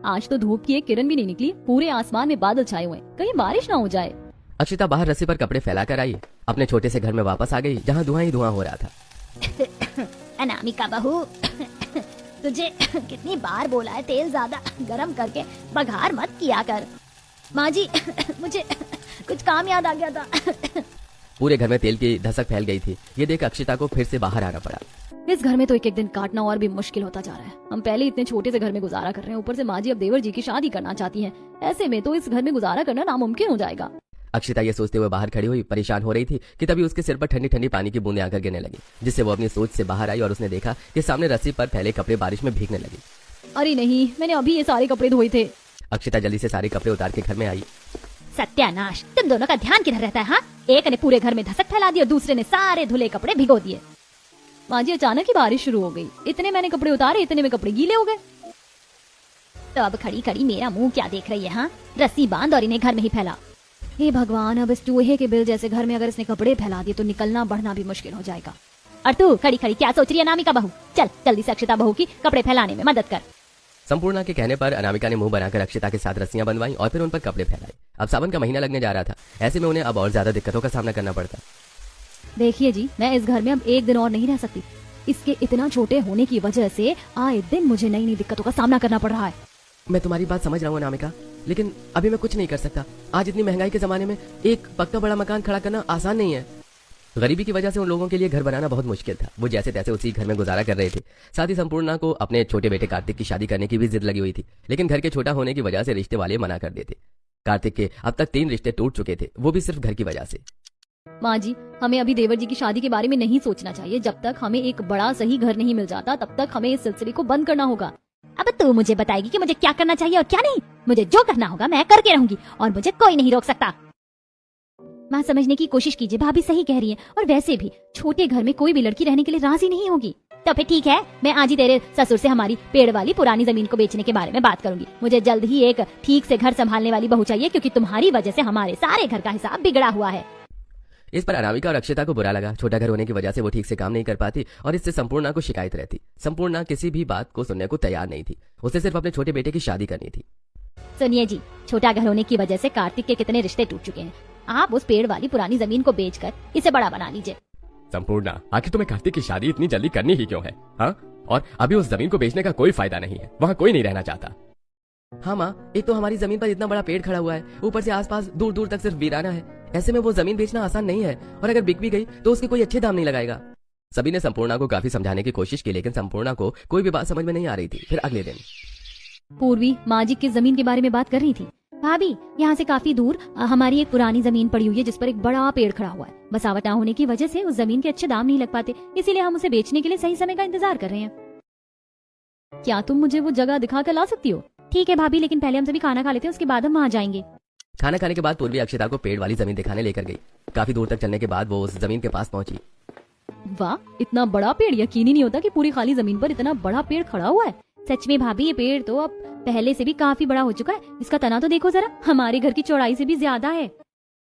आज तो धूप की एक किरण भी नहीं निकली, पूरे आसमान में बादल छाए हुए, कहीं बारिश ना हो जाए। अक्षिता बाहर रस्सी पर कपड़े फैलाकर आई, अपने छोटे से घर में वापस आ गई जहाँ धुआं ही धुआं हो रहा था। अनामिका बहू, तुझे कितनी बार बोला है तेल ज्यादा गरम करके बघार मत किया कर। माँ जी, मुझे कुछ काम याद आ गया था। पूरे घर में तेल की धसक फैल गई थी। ये देख अक्षिता को फिर से बाहर आना पड़ा। इस घर में तो एक एक दिन काटना और भी मुश्किल होता जा रहा है। हम पहले इतने छोटे से घर में गुजारा कर रहे हैं, ऊपर से माँ जी अब देवर जी की शादी करना चाहती हैं। ऐसे में तो इस घर में गुजारा करना नामुमकिन हो जाएगा। अक्षिता ये सोचते हुए बाहर खड़ी हुई परेशान हो रही थी कि तभी उसके सिर पर ठंडी ठंडी पानी की बूंदें आकर गिरने लगी, जिससे वो अपनी सोच से बाहर आई और उसने देखा कि सामने रस्सी पर फैले कपड़े बारिश में भीगने लगे। अरे नहीं, मैंने अभी ये सारे कपड़े धोए थे। अक्षिता जल्दी से सारे कपड़े उतार के घर में आई। सत्यानाश, तुम दोनों का ध्यान किधर रहता है? हाँ, एक ने पूरे घर में धसक फैला दी और दूसरे ने सारे धुले कपड़े भिगो दिए। माँ जी अचानक ही बारिश शुरू हो गई, इतने मैंने कपड़े उतारे, इतने में कपड़े गीले हो गए। तो अब खड़ी खड़ी मेरा मुंह क्या देख रही है? हाँ, रस्सी बांध और इन्हें घर में ही फैला। हे भगवान, अब इस चूहे के बिल जैसे घर में अगर इसने कपड़े फैला दिए तो निकलना बढ़ना भी मुश्किल हो जाएगा। और तू खड़ी खड़ी क्या सोच रही है अनामिका बहू? चल जल्दी से अक्षिता बहू की कपड़े फैलाने में मदद कर। संपूर्णा के कहने पर अनामिका ने मुंह बनाकर अक्षिता के साथ रस्सियां बंधवाई और फिर उन पर कपड़े फैलाए। अब सावन का महीना लगने जा रहा था, ऐसे में उन्हें अब और ज्यादा दिक्कतों का सामना करना पड़ता। देखिए जी, मैं इस घर में अब एक दिन और नहीं रह सकती। इसके इतना छोटे होने की वजह से आए दिन मुझे नई नई दिक्कतों का सामना करना पड़ रहा है। मैं तुम्हारी बात समझ रहा हूँ अनामिका, लेकिन अभी मैं कुछ नहीं कर सकता। आज इतनी महंगाई के जमाने में एक पक्का बड़ा मकान खड़ा करना आसान नहीं है। गरीबी की वजह से उन लोगों के लिए घर बनाना बहुत मुश्किल था। वो जैसे तैसे उसी घर में गुजारा कर रहे थे। साथ ही संपूर्णा को अपने छोटे बेटे कार्तिक की शादी करने की भी जिद लगी हुई थी, लेकिन घर के छोटा होने की वजह से रिश्ते वाले मना कर देते। कार्तिक के अब तक 3 रिश्ते टूट चुके थे, वो भी सिर्फ घर की वजह से। माँ जी, हमें अभी देवर जी की शादी के बारे में नहीं सोचना चाहिए। जब तक हमें एक बड़ा सही घर नहीं मिल जाता तब तक हमें इस सिलसिले को बंद करना होगा। अब तू मुझे बताएगी कि मुझे क्या करना चाहिए और क्या नहीं? मुझे जो करना होगा मैं करके रहूंगी और मुझे कोई नहीं रोक सकता। माँ, समझने की कोशिश कीजिए, भाभी सही कह रही है। और वैसे भी छोटे घर में कोई भी लड़की रहने के लिए राजी नहीं होगी। तो फिर ठीक है, मैं आज ही तेरे ससुर से हमारी पेड़ वाली पुरानी जमीन को बेचने के बारे में बात करूंगी। मुझे जल्द ही एक ठीक से घर संभालने वाली बहू चाहिए, क्योंकि तुम्हारी वजह से हमारे सारे घर का हिसाब बिगड़ा हुआ है। इस पर अनामिका और अक्षिता को बुरा लगा। छोटा घर होने की वजह से वो ठीक से काम नहीं कर पाती और इससे संपूर्णा को शिकायत रहती। संपूर्णा किसी भी बात को सुनने को तैयार नहीं थी। उसे सिर्फ अपने छोटे बेटे की शादी करनी थी। सुनिए जी, छोटा घर होने की वजह से कार्तिक के कितने रिश्ते टूट चुके हैं। आप उस पेड़ वाली पुरानी जमीन को बेचकर इसे बड़ा बना लीजिए। संपूर्णा, आखिर तुम्हें कार्तिक की शादी इतनी जल्दी करनी ही क्यों है? हाँ, और अभी उस जमीन को बेचने का कोई फायदा नहीं है, वहाँ कोई नहीं रहना चाहता। हाँ माँ, एक तो हमारी जमीन पर इतना बड़ा पेड़ खड़ा हुआ है, ऊपर से आसपास दूर दूर तक सिर्फ वीराना है। ऐसे में वो जमीन बेचना आसान नहीं है, और अगर बिक भी गई तो उसके कोई अच्छे दाम नहीं लगाएगा। सभी ने संपूर्णा को काफी समझाने की कोशिश की, लेकिन संपूर्णा को कोई भी बात समझ में नहीं आ रही थी। फिर अगले दिन पूर्वी माँ जी किस जमीन के बारे में बात कर रही थी? भाभी, यहाँ से काफी दूर हमारी एक पुरानी जमीन पड़ी हुई है जिस पर एक बड़ा पेड़ खड़ा हुआ है। बसावट ना होने की वजह से उस जमीन के अच्छे दाम नहीं लग पाते, इसीलिए हम उसे बेचने के लिए सही समय का इंतजार कर रहे हैं। क्या तुम मुझे वो जगह दिखा कर ला सकती हो? ठीक है भाभी, लेकिन पहले हम सभी खाना खा लेते हैं, उसके बाद हम वहाँ जाएंगे। खाना खाने के बाद पूर्वी अक्षिता को पेड़ वाली जमीन दिखाने लेकर गई। काफी दूर तक चलने के बाद वो उस जमीन के पास पहुंची। वाह, इतना बड़ा पेड़! यकीन ही नहीं होता कि पूरी खाली जमीन पर इतना बड़ा पेड़ खड़ा हुआ है। सच में भाभी, ये पेड़ तो अब पहले से भी काफी बड़ा हो चुका है। इसका तना तो देखो जरा, हमारे घर की चौड़ाई से भी ज्यादा है।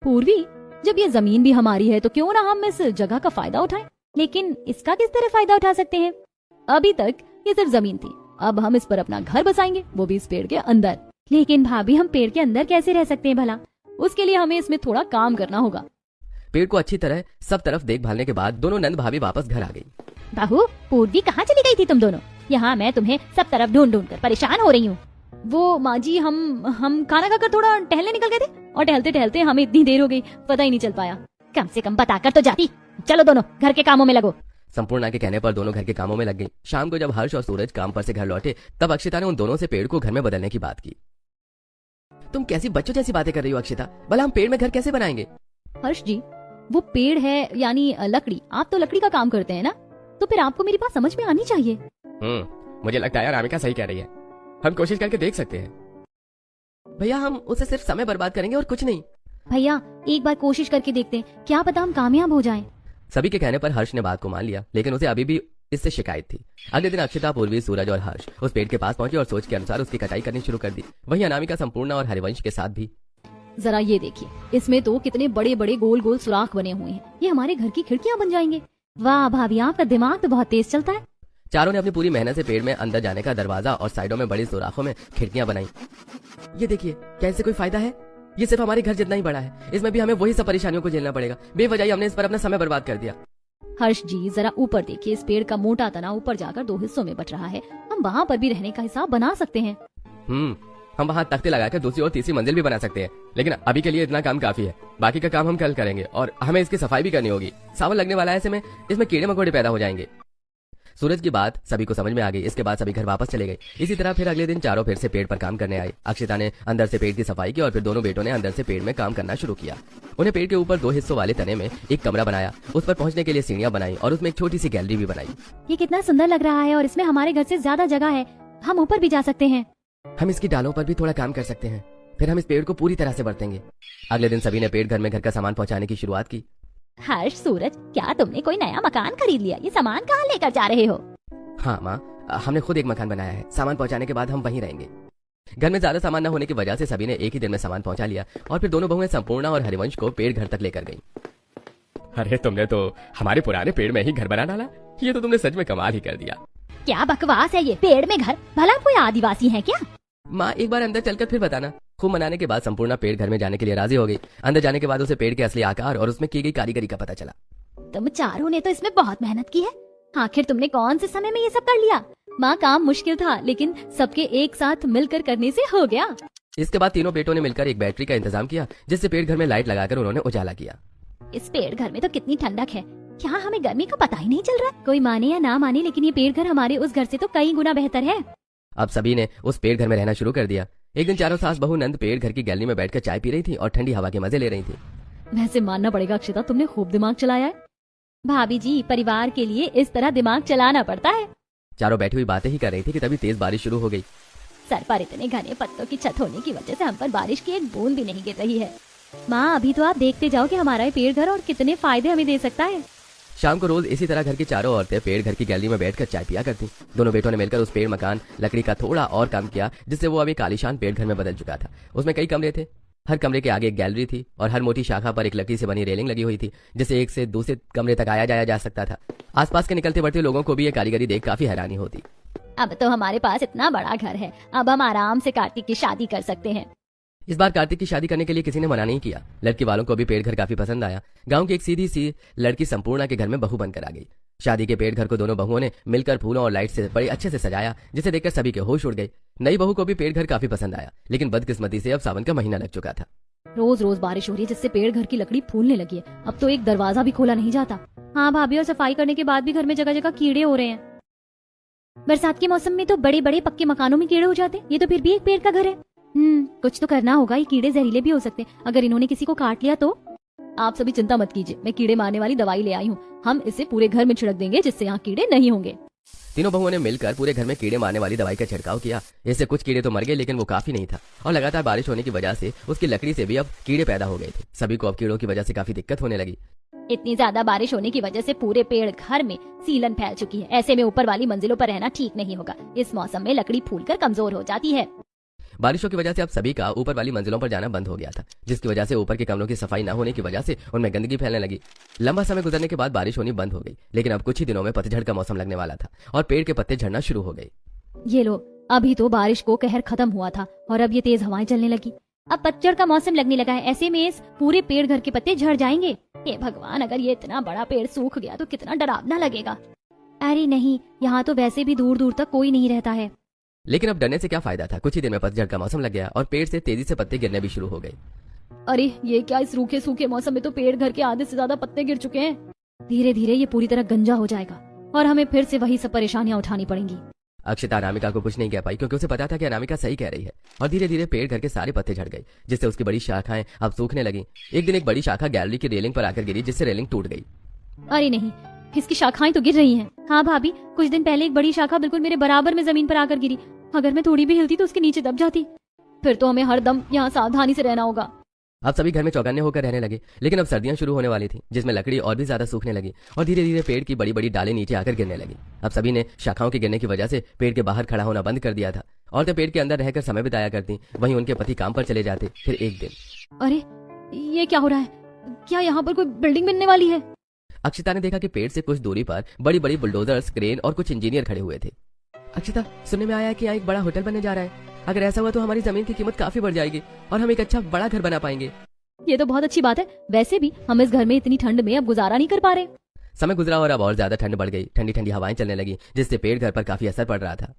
पूर्वी, जब ये जमीन भी हमारी है तो क्यों ना हम इस जगह का फायदा उठाएं? लेकिन इसका किस तरह फायदा उठा सकते हैं? अभी तक ये सिर्फ जमीन थी, अब हम इस पर अपना घर बसाएंगे, वो भी इस पेड़ के अंदर। लेकिन भाभी, हम पेड़ के अंदर कैसे रह सकते हैं भला? उसके लिए हमें इसमें थोड़ा काम करना होगा। पेड़ को अच्छी तरह सब तरफ देखभालने के बाद दोनों नंद भाभी वापस घर आ गई। बहू, पूर्वी कहाँ चली गई थी तुम दोनों? यहाँ मैं तुम्हें सब तरफ ढूंढ ढूंढ कर परेशान हो रही हूँ। वो माँ जी, हम खाना खाकर थोड़ा टहलने निकल गए थे और टहलते टहलते हमें इतनी देर हो गई, पता ही नहीं चल पाया। कम से कम बताकर तो जाती। चलो दोनों घर के कामों में लगो। संपूर्णा के कहने पर दोनों घर के कामों में लग गई। शाम को जब हर्ष और सूरज काम पर से घर लौटे तब अक्षिता ने उन दोनों से पेड़ को घर में बदलने की बात की। तुम कैसी बच्चों जैसी बातें कर रही हो अक्षिता? भला हम पेड़ में घर कैसे बनाएंगे? हर्ष जी, वो पेड़ है यानी लकड़ी, आप तो लकड़ी का काम करते हैं ना, तो फिर आपको मेरी बात समझ में आनी चाहिए। मुझे लगता है अनामिका सही कह रही है, हम कोशिश करके देख सकते हैं। भैया, हम उसे सिर्फ समय बर्बाद करेंगे और कुछ नहीं। भैया, एक बार कोशिश करके देखते हैं, क्या पता हम कामयाब हो जाएं। सभी के कहने पर हर्ष ने बात को मान लिया, लेकिन उसे अभी भी इससे शिकायत थी। अगले दिन अक्षिता, पूर्वी, सूरज और हर्ष उस पेड़ के पास पहुंचे और सोच के अनुसार उसकी कटाई करनी शुरू कर दी। वहीं अनामिका, संपूर्णा और हरिवंश के साथ भी। जरा ये देखिए, इसमें तो कितने बड़े बड़े गोल गोल सुराख बने हुए हैं, ये हमारे घर की खिड़कियां बन जाएंगे। वाह भाभी, आपका दिमाग तो बहुत तेज चलता है। चारों ने अपनी पूरी मेहनत से पेड़ में अंदर जाने का दरवाजा और साइडों में बड़ी सुराखों में खिड़कियां बनाई। ये देखिए, क्या इससे कोई फायदा है? ये सिर्फ हमारे घर जितना ही बड़ा है, इसमें भी हमें वही सब परेशानियों को झेलना पड़ेगा। बेवजह हमने इस पर अपना समय बर्बाद कर दिया। हर्ष जी जरा ऊपर देखिए, इस पेड़ का मोटा तना ऊपर जाकर 2 हिस्सों में बट रहा है। हम वहाँ पर भी रहने का हिसाब बना सकते हैं। हम वहाँ तख्ते लगाकर दूसरी और तीसरी मंजिल भी बना सकते हैं, लेकिन अभी के लिए इतना काम काफी है। बाकी का काम हम कल करेंगे और हमें इसकी सफाई भी करनी होगी। सावन लगने वाला है, ऐसे में इसमें कीड़े मकोड़े पैदा हो जाएंगे। सूरज की बात सभी को समझ में आ गई। इसके बाद सभी घर वापस चले गए। इसी तरह फिर अगले दिन चारों फिर से पेड़ पर काम करने आए। अक्षिता ने अंदर से पेड़ की सफाई की और फिर दोनों बेटों ने अंदर से पेड़ में काम करना शुरू किया। उन्हें पेड़ के ऊपर 2 हिस्सों वाले तने में एक कमरा बनाया, उस पर पहुंचने के लिए सीढ़ियां बनाई और उसमें एक छोटी सी गैलरी भी बनाई। ये कितना सुंदर लग रहा है और इसमें हमारे घर से ज्यादा जगह है, हम ऊपर भी जा सकते हैं। हम इसकी डालों पर भी थोड़ा काम कर सकते हैं, फिर हम इस पेड़ को पूरी तरह से बरतेंगे। अगले दिन सभी ने पेड़ घर में घर का सामान पहुंचाने की शुरुआत की। हर्ष, सूरज, क्या तुमने कोई नया मकान खरीद लिया? ये सामान कहाँ लेकर जा रहे हो? हाँ माँ, हमने खुद एक मकान बनाया है। सामान पहुंचाने के बाद हम वहीं रहेंगे। घर में ज्यादा सामान न होने की वजह से सभी ने एक ही दिन में सामान पहुंचा लिया और फिर दोनों बहुएं संपूर्णा और हरिवंश को पेड़ घर तक लेकर गईं। अरे तुमने तो हमारे पुराने पेड़ में ही घर बना डाला। ये तो तुमने सच में कमाल ही कर दिया। क्या बकवास है ये, पेड़ में घर? भला कोई आदिवासी है क्या? माँ, एक बार अंदर चलकर फिर बताना। खूब मनाने के बाद संपूर्णा पेड़ घर में जाने के लिए राजी हो गई। अंदर जाने के बाद उसे पेड़ के असली आकार और उसमें की गई कारीगरी का पता चला। तुम चारों ने तो इसमें बहुत मेहनत की है। आखिर तुमने कौन से समय में ये सब कर लिया? माँ, काम मुश्किल था लेकिन सबके एक साथ मिलकर करने से हो गया। इसके बाद तीनों बेटों ने मिलकर एक बैटरी का इंतजाम किया, जिससे पेड़ घर में लाइट लगाकर उन्होंने उजाला किया। इस पेड़ घर में तो कितनी ठंडक है, क्या हमें गर्मी का पता ही नहीं चल रहा? कोई माने या ना माने, लेकिन ये पेड़ घर हमारे उस घर से तो कई गुना बेहतर है। अब सभी ने उस पेड़ घर में रहना शुरू कर दिया। एक दिन चारों सास बहू नंद पेड़ घर की गैलरी में बैठकर चाय पी रही थी और ठंडी हवा के मजे ले रही थी। वैसे मानना पड़ेगा अक्षिता, तुमने खूब दिमाग चलाया है। भाभी जी, परिवार के लिए इस तरह दिमाग चलाना पड़ता है। चारों बैठी हुई बातें ही कर रही थी कि तभी तेज बारिश शुरू हो गई। सर पर इतने घने पत्तों की छत होने की वजह से हम पर बारिश की एक बूंद भी नहीं गिर रही है। माँ, अभी तो आप देखते जाओ कि हमारा ये पेड़ घर और कितने फायदे हमें दे सकता है। शाम को रोज इसी तरह घर की चारों औरतें पेड़ घर की गैलरी में बैठकर चाय पिया करती। दोनों बेटों ने मिलकर उस पेड़ मकान लकड़ी का थोड़ा और काम किया, जिससे वो अब एक आलीशान पेड़ घर में बदल चुका था। उसमें कई कमरे थे। हर कमरे के आगे एक गैलरी थी और हर मोटी शाखा पर एक लकड़ी से बनी रेलिंग लगी हुई थी, जिससे एक से दूसरे कमरे तक आया जाया जा सकता था। आसपास के निकलते बढ़ते लोगों को भी ये कारीगरी देख काफी हैरानी होती। अब तो हमारे पास इतना बड़ा घर है, अब हम आराम से कार्तिक की शादी कर सकते हैं। इस बार कार्तिक की शादी करने के लिए किसी ने मना नहीं किया। लड़की वालों को भी पेड़ घर काफी पसंद आया। गांव की एक सीधी सी लड़की संपूर्णा के घर में बहू बनकर आ गई। शादी के पेड़ घर को दोनों बहुओं ने मिलकर फूलों और लाइट से बड़े अच्छे से सजाया, जिसे देखकर सभी के होश उड़ गए। नई बहू को भी पेड़ घर काफी पसंद आया, लेकिन बदकिस्मती से अब सावन का महीना लग चुका था। रोज रोज बारिश हो रही है, जिससे पेड़ घर की लकड़ी फूलने लगी है। अब तो एक दरवाजा भी खोला नहीं जाता। हाँ भाभी, और सफाई करने के बाद भी घर में जगह जगह कीड़े हो रहे हैं। बरसात के मौसम में तो बड़े बड़े पक्के मकानों में कीड़े हो जाते हैं, ये तो फिर भी एक पेड़ का घर है। कुछ तो करना होगा, ये कीड़े जहरीले भी हो सकते हैं। अगर इन्होंने किसी को काट लिया तो? आप सभी चिंता मत कीजिए, मैं कीड़े मारने वाली दवाई ले आई हूँ। हम इसे पूरे घर में छिड़क देंगे, जिससे यहाँ कीड़े नहीं होंगे। तीनों बहुओं ने मिलकर पूरे घर में कीड़े मारने वाली दवाई का छिड़काव किया। इससे कुछ कीड़े तो मर गए, लेकिन वो काफी नहीं था और लगातार बारिश होने की वजह से उसकी लकड़ी से भी अब कीड़े पैदा हो गए थे। सभी को अब कीड़ों की वजह से काफी दिक्कत होने लगी। इतनी ज्यादा बारिश होने की वजह से पूरे पेड़ घर में सीलन फैल चुकी है। ऐसे में ऊपर वाली मंजिलों पर रहना ठीक नहीं होगा। इस मौसम में लकड़ी फूलकर कमजोर हो जाती है। बारिशों की वजह से अब सभी का ऊपर वाली मंजिलों पर जाना बंद हो गया था, जिसकी वजह से ऊपर के कमरों की सफाई न होने की वजह से उनमें गंदगी फैलने लगी। लंबा समय गुजरने के बाद बारिश होनी बंद हो गई, लेकिन अब कुछ ही दिनों में पतझड़ का मौसम लगने वाला था और पेड़ के पत्ते झड़ना शुरू हो गए। ये लो, अभी तो बारिश को कहर खत्म हुआ था और अब ये तेज हवाएं चलने लगी। अब पतझड़ का मौसम लगने लगा है, ऐसे में इस पूरे पेड़ घर के पत्ते झड़ जाएंगे। हे भगवान, अगर ये इतना बड़ा पेड़ सूख गया तो कितना डरावना लगेगा। अरे नहीं, यहाँ तो वैसे भी दूर दूर तक कोई नहीं रहता है। लेकिन अब डरने से क्या फायदा था। कुछ ही दिन में पतझड़ का मौसम लग गया और पेड़ से तेजी से पत्ते गिरने भी शुरू हो गए। अरे ये क्या, इस रूखे सूखे मौसम में तो पेड़ घर के आधे से ज्यादा पत्ते गिर चुके हैं। धीरे धीरे ये पूरी तरह गंजा हो जाएगा और हमें फिर से वही सब परेशानियां उठानी पड़ेंगी। अक्षिता अनामिका को कुछ नहीं कह पाई, क्योंकि उसे पता था कि अनामिका सही कह रही है। और धीरे धीरे पेड़ घर के सारे पत्ते झड़ गए, जिससे उसकी बड़ी शाखाएं अब सूखने लगी। एक दिन एक बड़ी शाखा गैलरी की रेलिंग पर आकर गिरी, जिससे रेलिंग टूट गई। अरे नहीं, इसकी शाखाएं तो गिर रही हैं। हाँ भाभी, कुछ दिन पहले एक बड़ी शाखा बिल्कुल मेरे बराबर में जमीन पर आकर गिरी। अगर मैं थोड़ी भी हिलती तो उसके नीचे दब जाती। फिर तो हमें हर दम यहाँ सावधानी से रहना होगा। अब सभी घर में चौकन्ने होकर रहने लगे, लेकिन अब सर्दियां शुरू होने वाली थी, जिसमें लकड़ी और भी ज्यादा सूखने लगी और धीरे धीरे पेड़ की बड़ी बड़ी डालें नीचे आकर गिरने लगी। अब सभी ने शाखाओं के गिरने की वजह से पेड़ के बाहर खड़ा होना बंद कर दिया था। औरतें पेड़ के अंदर रहकर समय बिताया करती, वहीं उनके पति काम पर चले जाते। फिर एक दिन, अरे ये क्या हो रहा है? क्या यहाँ पर कोई बिल्डिंग बनने वाली है? अक्षिता ने देखा कि पेड़ से कुछ दूरी पर बड़ी बड़ी बुलडोजर्स, क्रेन और कुछ इंजीनियर खड़े हुए थे। अक्षिता, सुनने में आया है कि यहाँ एक बड़ा होटल बनने जा रहा है। अगर ऐसा हुआ तो हमारी जमीन की कीमत काफी बढ़ जाएगी और हम एक अच्छा बड़ा घर बना पाएंगे। ये तो बहुत अच्छी बात है। वैसे भी हम इस घर में इतनी ठंड में अब गुजारा नहीं कर पा रहे। समय गुजरा और अब और ज्यादा ठंड बढ़ गई। ठंडी ठंडी हवाएं चलने लगी, जिससे पेड़ घर पर काफी असर पड़ रहा था।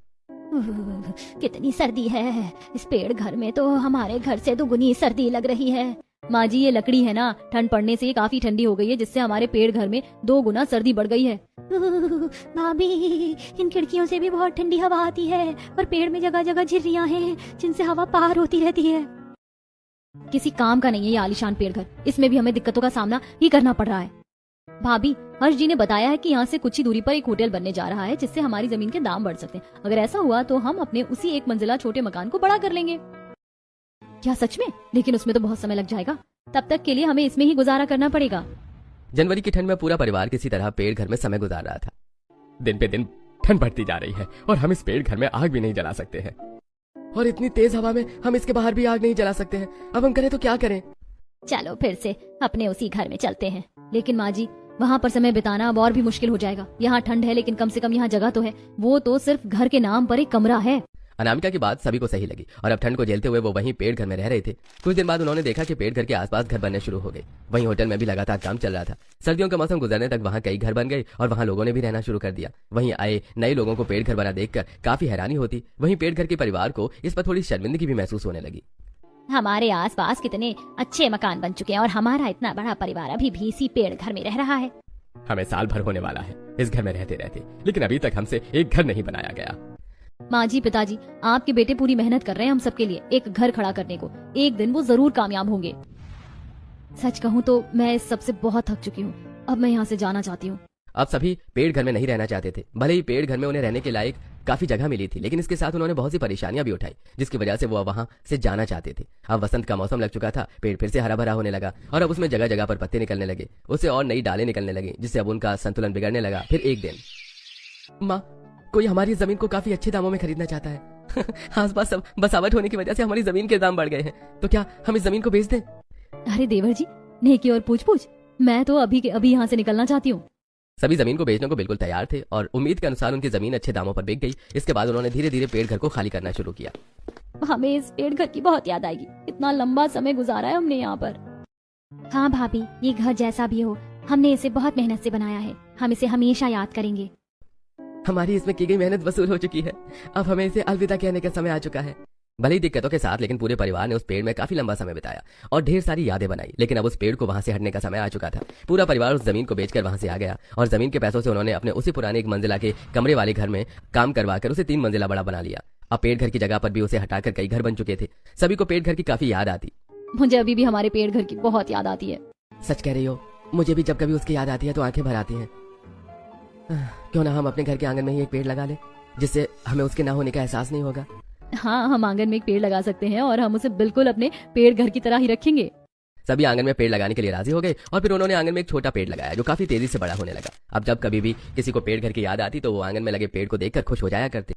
कितनी सर्दी है इस पेड़ घर में, तो हमारे घर से दुगनी सर्दी लग रही है। माँ जी, ये लकड़ी है ना, ठंड पड़ने से ये काफी ठंडी हो गई है, जिससे हमारे पेड़ घर में 2 गुना सर्दी बढ़ गई है। भाभी, इन खिड़कियों से भी बहुत ठंडी हवा आती है और पेड़ में जगह जगह झिर्रियां हैं जिनसे हवा पार होती रहती है। किसी काम का नहीं है ये आलीशान पेड़ घर, इसमें भी हमें दिक्कतों का सामना ही करना पड़ रहा है। भाभी, हर्ष जी ने बताया है कि यहाँ से कुछ ही दूरी पर एक होटल बनने जा रहा है, जिससे हमारी जमीन के दाम बढ़ सकते हैं। अगर ऐसा हुआ तो हम अपने उसी 1 मंजिला छोटे मकान को बड़ा कर लेंगे। क्या सच में? लेकिन उसमें तो बहुत समय लग जाएगा। तब तक के लिए हमें इसमें ही गुजारा करना पड़ेगा। जनवरी की ठंड में पूरा परिवार किसी तरह पेड़ घर में समय गुजार रहा था। दिन पे दिन ठंड बढ़ती जा रही है और हम इस पेड़ घर में आग भी नहीं जला सकते हैं, और इतनी तेज हवा में हम इसके बाहर भी आग नहीं जला सकते हैं। अब हम करें तो क्या करें? चलो फिर से अपने उसी घर में चलते हैं। लेकिन माँ जी, वहाँ पर समय बिताना अब और भी मुश्किल हो जाएगा। यहाँ ठंड है, लेकिन कम से कम यहाँ जगह तो है। वो तो सिर्फ घर के नाम पर एक कमरा है। अनामिका की बात सभी को सही लगी और अब ठंड को झेलते हुए वो वहीं पेड़ घर में रह रहे थे। कुछ दिन बाद उन्होंने देखा कि पेड़ घर के आसपास घर बनने शुरू हो गए। वहीं होटल में भी लगातार काम चल रहा था। सर्दियों का मौसम गुजरने तक वहाँ कई घर बन गए और वहाँ लोगों ने भी रहना शुरू कर दिया। वहीं आए नए लोगों को पेड़ घर बना देखकर काफी हैरानी होती। वहीं पेड़ घर के परिवार को इस पर थोड़ी शर्मिंदगी भी महसूस होने लगी। हमारे आसपास कितने अच्छे मकान बन चुके हैं और हमारा इतना बड़ा परिवार अभी भी इसी पेड़ घर में रह रहा है। हमें साल भर होने वाला है इस घर में रहते रहते, लेकिन अभी तक हमसे एक घर नहीं बनाया गया। माँ जी, पिताजी, आपके बेटे पूरी मेहनत कर रहे हैं हम सबके लिए एक घर खड़ा करने को। एक दिन वो जरूर कामयाब होंगे। सच कहूँ तो मैं इस सबसे बहुत थक चुकी हूँ। अब मैं यहाँ से जाना चाहती हूँ। अब सभी पेड़ घर में नहीं रहना चाहते थे। भले ही पेड़ घर में उन्हें रहने के लायक काफी जगह मिली थी, लेकिन इसके साथ उन्होंने बहुत सी परेशानियां भी उठाई, जिसकी वजह से वो वहां से जाना चाहते थे। अब वसंत का मौसम लग चुका था। पेड़ फिर से हरा भरा होने लगा और अब उसमें जगह जगह पर पत्ते निकलने लगे। उससे और नई डालें निकलने लगी, जिससे अब उनका संतुलन बिगड़ने लगा। फिर एक दिन, माँ, कोई हमारी जमीन को काफी अच्छे दामों में खरीदना चाहता है। आसपास सब बसावट होने की वजह से हमारी जमीन के दाम बढ़ गए हैं, तो क्या हम इस जमीन को बेच दें? अरे देवर जी, नेकी और पूछ, मैं तो अभी के अभी यहाँ से निकलना चाहती हूँ। सभी जमीन को बेचने को बिल्कुल तैयार थे और उम्मीद के अनुसार उनकी जमीन अच्छे दामों पर बिक गई। इसके बाद उन्होंने धीरे धीरे पेड़ घर को खाली करना शुरू किया। हमें इस पेड़ घर की बहुत याद आएगी। इतना लंबा समय गुजारा है हमने यहाँ पर। हाँ भाभी, ये घर जैसा भी हो, हमने इसे बहुत मेहनत से बनाया है। हम इसे हमेशा याद करेंगे। हमारी इसमें की गई मेहनत वसूल हो चुकी है। अब हमें इसे अलविदा कहने का समय आ चुका है। भले ही दिक्कतों के साथ, लेकिन पूरे परिवार ने उस पेड़ में काफी लंबा समय बिताया और ढेर सारी यादें बनाई। लेकिन अब उस पेड़ को वहां से हटने का समय आ चुका था। पूरा परिवार उस जमीन को बेचकर वहां से आ गया और जमीन के पैसों से उन्होंने अपने उसी पुराने 1 मंजिला के कमरे वाले घर में काम करवाकर उसे 3 मंजिला बड़ा बना लिया। अब पेड़ घर की जगह पर भी उसे हटाकर कई घर बन चुके थे। सभी को पेड़ घर की काफी याद आती। मुझे अभी भी हमारे पेड़ घर की बहुत याद आती है। सच कह रही हो, मुझे भी जब कभी उसकी याद आती है तो आंखें भर आती हैं। क्यों ना हम अपने घर के आंगन में ही एक पेड़ लगा ले, जिससे हमें उसके ना होने का एहसास नहीं होगा। हाँ, हम आंगन में एक पेड़ लगा सकते हैं और हम उसे बिल्कुल अपने पेड़ घर की तरह ही रखेंगे। सभी आंगन में पेड़ लगाने के लिए राजी हो गए और फिर उन्होंने आंगन में एक छोटा पेड़ लगाया जो काफी तेजी से बड़ा होने लगा। अब जब कभी भी किसी को पेड़ घर की याद आती तो वो आंगन में लगे पेड़ को देखकर खुश हो जाया करते।